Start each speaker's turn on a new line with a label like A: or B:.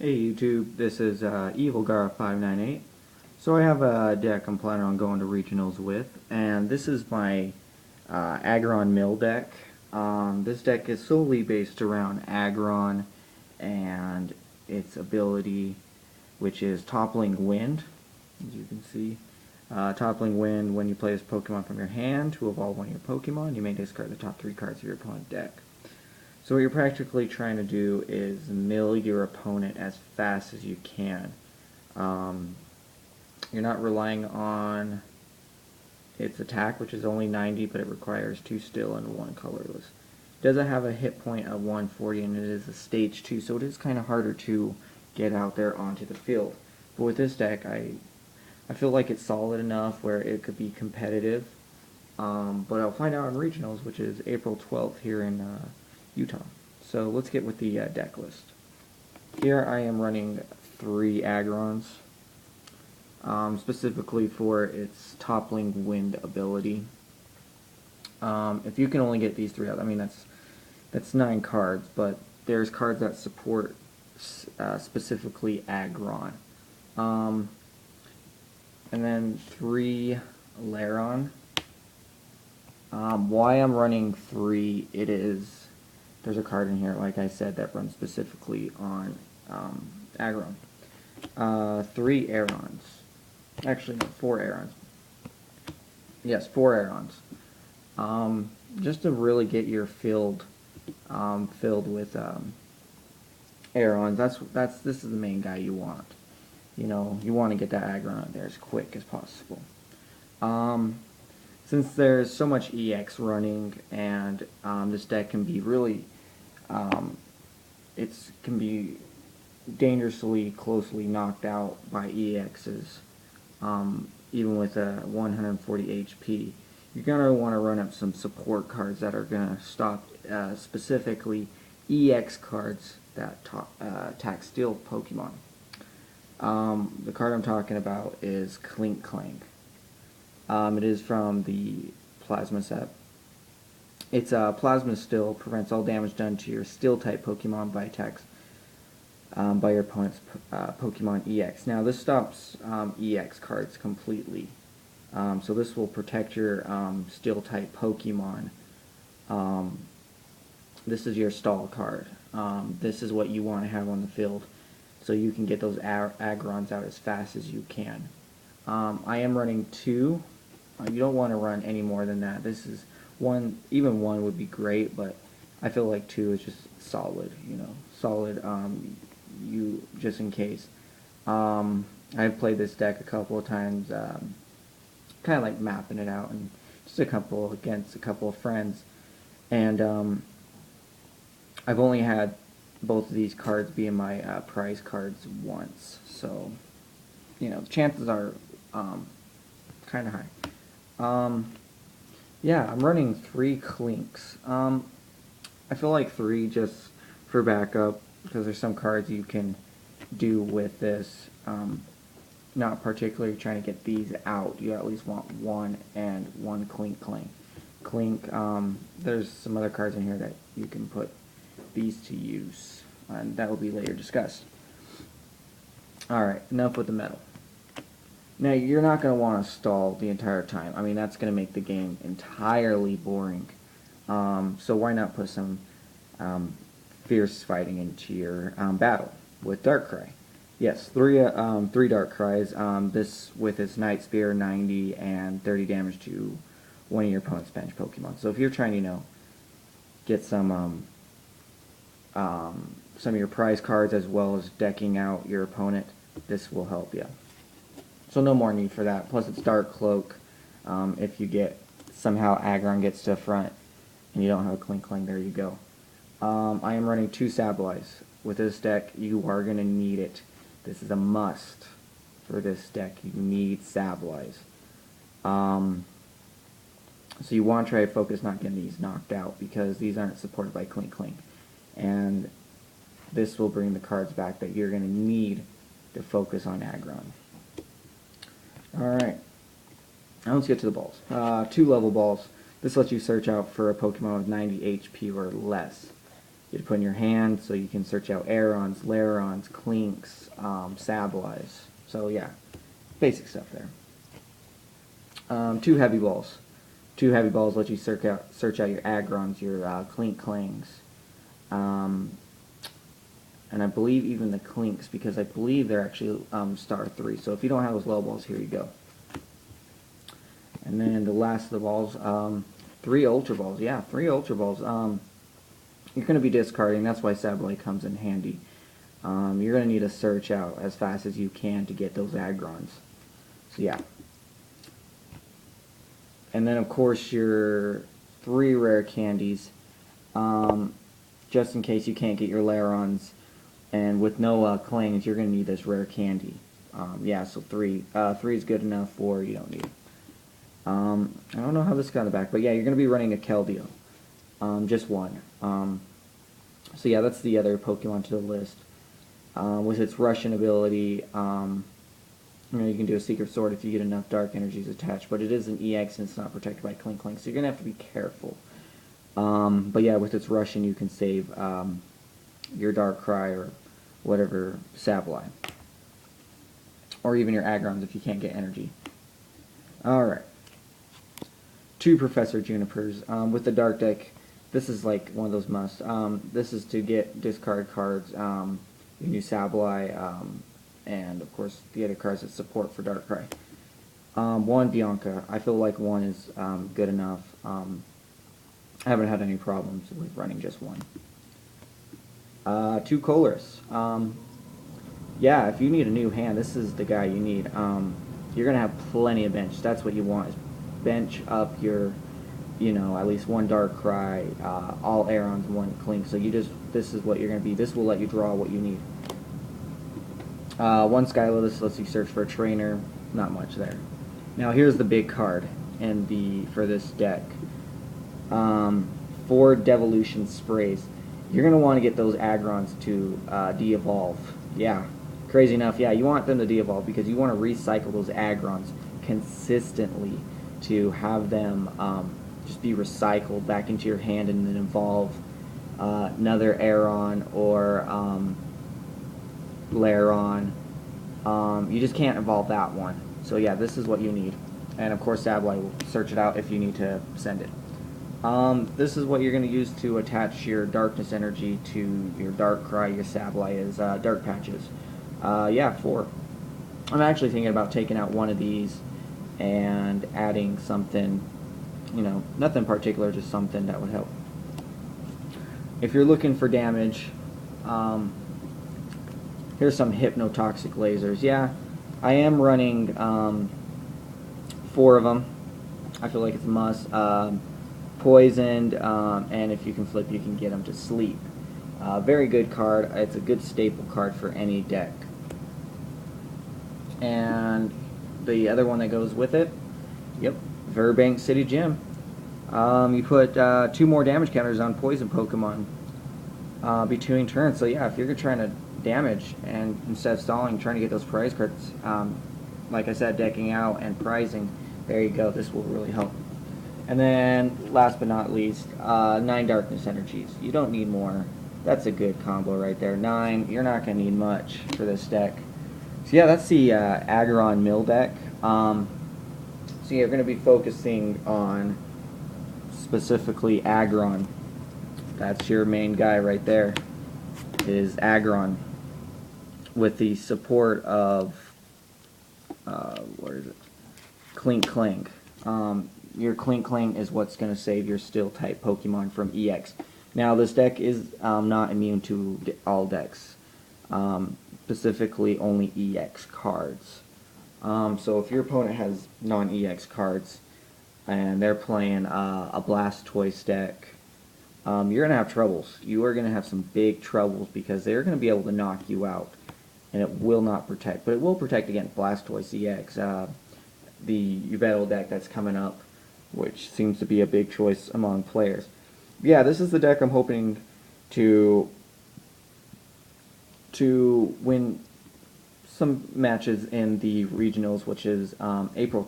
A: Hey YouTube, this is EvilGar598. So I have a deck I'm planning on going to regionals with, and this is my Aggron mill deck. This deck is solely based around Aggron and its ability, which is Toppling Wind, as you can see. Toppling Wind, when you play this Pokemon from your hand to evolve one of your Pokemon, you may discard the top 3 cards of your opponent's deck. So what you're practically trying to do is mill your opponent as fast as you can. You're not relying on its attack, which is only 90, but it requires 2 still and 1 colorless. It doesn't have a hit point of 140, and it is a stage 2, so it is kind of harder to get out there onto the field. But with this deck, I feel like it's solid enough where it could be competitive. But I'll find out in regionals, which is April 12th here in Utah. So let's get with the deck list. Here I am running 3 Aggrons, specifically for its Toppling Wind ability. If you can only get these 3 out, I mean that's 9 cards, but there's cards that support specifically Aggron. And then 3 Laron. Why I'm running 3, there's a card in here, like I said, that runs specifically on Aggron. 3 Aarons. Actually, no, 4 Aarons. Yes, 4 Aarons. Just to really get your field filled with Aarons. This is the main guy you want. You know, you want to get that Aggron out there as quick as possible. Since there's so much EX running, and this deck can be really, it can be dangerously closely knocked out by EXs, even with a 140 HP. You're going to want to run up some support cards that are going to stop specifically EX cards that attack steel Pokemon. The card I'm talking about is Klinklang. It is from the Plasma set. Its Plasma Steel prevents all damage done to your Steel-type Pokemon by attacks by your opponent's Pokemon EX. Now this stops EX cards completely. So this will protect your Steel-type Pokemon. This is your stall card. This is what you want to have on the field, so you can get those Aggrons out as fast as you can. I am running 2. You don't want to run any more than that. This is 1, even 1 would be great, but I feel like 2 is just solid, you know, solid, you just in case. I've played this deck a couple of times, kind of like mapping it out, and just against a couple of friends, and I've only had both of these cards be in my prize cards once, so you know, chances are kind of high. Yeah, I'm running 3 Klinks. I feel like 3 just for backup, because there's some cards you can do with this. Not particularly trying to get these out. You at least want 1 and 1 Klinklang. Klink, there's some other cards in here that you can put these to use, and that will be later discussed. Alright, enough with the metal. Now, you're not going to want to stall the entire time. I mean, that's going to make the game entirely boring. So why not put some fierce fighting into your battle with Darkrai? Yes, 3 Darkrai's. This with its Night Spear, 90 and 30 damage to one of your opponent's bench Pokemon. So if you're trying to, you know, get some of your prize cards as well as decking out your opponent, this will help you. So no more need for that. Plus it's Dark Cloak. If you get, somehow Aggron gets to the front and you don't have a Klinklang, there you go. I am running 2 Sableyes. With this deck, you are going to need it. This is a must for this deck. You need Sableyes. So you want to try to focus not getting these knocked out, because these aren't supported by Klinklang. And this will bring the cards back that you're going to need to focus on Aggron. Alright, now let's get to the balls. 2 level balls. This lets you search out for a Pokemon with 90 HP or less. you put in your hand, so you can search out Aggrons, Larons, Klinks, Sableyes. So yeah, basic stuff there. 2 heavy balls. 2 heavy balls let you search out your Aggrons, your klinklangs. And I believe even the Klinks, because I believe they're actually star 3. So if you don't have those low balls, here you go. And then the last of the balls, 3 Ultra Balls. Yeah, 3 Ultra Balls. You're going to be discarding. That's why Sableye comes in handy. You're going to need to search out as fast as you can to get those Aggrons. So yeah. And then of course your 3 rare candies, just in case you can't get your Larons. And with no clangs, you're going to need this rare candy. Yeah, so 3. 3 is good enough. 4 you don't need. I don't know how this got in the back, but yeah, you're going to be running a Keldeo. Just 1. So yeah, that's the other Pokemon to the list. With its Russian ability, you can do a Secret Sword if you get enough Dark Energies attached, but it is an EX and it's not protected by klinklang, so you're going to have to be careful. But yeah, with its Russian, you can save your Darkrai or whatever Sableye. Or even your Aggrons if you can't get energy. Alright. 2 Professor Junipers. With the Dark deck, this is like one of those must. This is to get discard cards. You can use Sableye, and of course the other cards that support for Darkrai. 1 Bianca. I feel like 1 is good enough. I haven't had any problems with running just 1. 2 Colress. Yeah, if you need a new hand, this is the guy you need. You're going to have plenty of bench. That's what you want, is bench up your, at least 1 Darkrai, all Aarons, 1 Klink. So this is what you're going to be. This will let you draw what you need. 1 Skylo, lets you search for a trainer. Not much there. Now here's the big card for this deck. 4 Devolution Sprays. You're going to want to get those Aggrons to de-evolve. Yeah, crazy enough. Yeah, you want them to de-evolve because you want to recycle those Aggrons consistently to have them just be recycled back into your hand and then evolve another Aggron or Laron. You just can't evolve that one. So yeah, this is what you need. And of course Sableye will search it out if you need to send it. This is what you're going to use to attach your Darkness Energy to your Darkrai, your Sableye, is Dark Patches. Yeah, 4. I'm actually thinking about taking out one of these and adding something, nothing particular, just something that would help. If you're looking for damage, here's some Hypnotoxic Lasers. Yeah, I am running 4 of them. I feel like it's a must. Poisoned, and if you can flip, you can get them to sleep. Very good card. It's a good staple card for any deck. And the other one that goes with it, yep, Verbank City Gym. You put 2 more damage counters on poison Pokemon between turns. So yeah, if you're trying to damage and instead of stalling, trying to get those prize cards, like I said, decking out and prizing, there you go. This will really help. And then, last but not least, 9 Darkness Energies. You don't need more. That's a good combo right there. 9, you're not going to need much for this deck. So yeah, that's the Aggron Mill deck. So yeah, you're going to be focusing on specifically Aggron. That's your main guy right there, is Aggron. With the support of, what is it? Klinklang. Your klinklang is what's going to save your Steel-type Pokemon from EX. Now, this deck is not immune to all decks, specifically only EX cards. So if your opponent has non-EX cards and they're playing a Blastoise deck, you're going to have troubles. You are going to have some big troubles because they're going to be able to knock you out, and it will not protect. But it will protect against Blastoise EX, the Yveltal deck that's coming up, which seems to be a big choice among players. Yeah, this is the deck I'm hoping to win some matches in the regionals, which is April